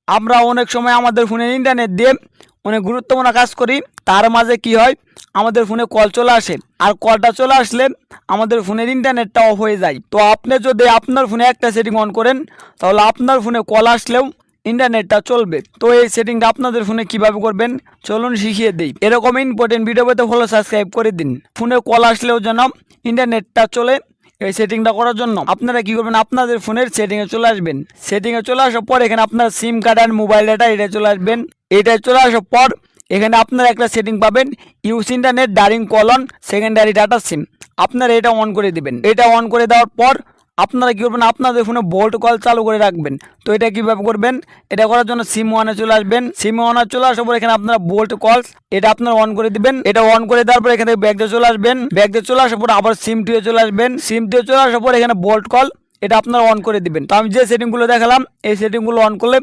আমরা অনেক সময় আমাদের ফোনের ইন্টারনেট দিয়ে অনেক গুরুত্বপূর্ণ কাজ করি, তার মাঝে কি হয় আমাদের ফোনে কল চলে আসে, আর কলটা চলে আসলে আমাদের ফোনের ইন্টারনেটটা অফ হয়ে যায়। তো আপনি যদি আপনার ফোনে একটা সেটিং অন করেন তাহলে আপনার ফোনে কল আসলেও ইন্টারনেটটা চলবে। তো এই সেটিংটা আপনাদের ফোনে কিভাবে করবেন চলুন শিখিয়ে দিই। এরকম ইম্পর্টেন্ট ভিডিও পেতে ফলো সাবস্ক্রাইব করে দিন। ফোনে কল আসলেও যেন ইন্টারনেটটা চলে, এই সেটিংটা করার জন্য আপনারা কি করবেন, আপনাদের ফোনের সেটিংয়ে চলে আসবেন। সেটিংয়ে চলে আসার পর এখানে আপনার সিম কার্ড অ্যান্ড মোবাইল ডাটা এটা চলে আসবেন। এটা চলে আসার পর এখানে আপনারা একটা সেটিং পাবেন, use internet during calls on secondary data SIM. আপনারা এটা অন করে দিবেন। এটা অন করে দেওয়ার পর আপনারা কী করবেন, আপনাদের ফোনে বোল্ট কল চালু করে রাখবেন। তো এটা কীভাবে করবেন, এটা করার জন্য সিম ওয়ানে চলে আসবেন। সিম ওয়ানে চলে আসার পর এখানে আপনারা বোল্ট কলস এটা আপনারা অন করে দিবেন। এটা অন করে দেওয়ার পর এখানে ব্যাক দিয়ে চলে আসবেন। ব্যাক দিয়ে চলে আসার পর আবার সিম টুয়ে চলে আসবেন। সিম টুয়ে চলে আসার পর এখানে বোল্ট কল এটা আপনারা অন করে দিবেন। তো আমি যে সেটিংগুলো দেখালাম এই সেটিংগুলো অন করলে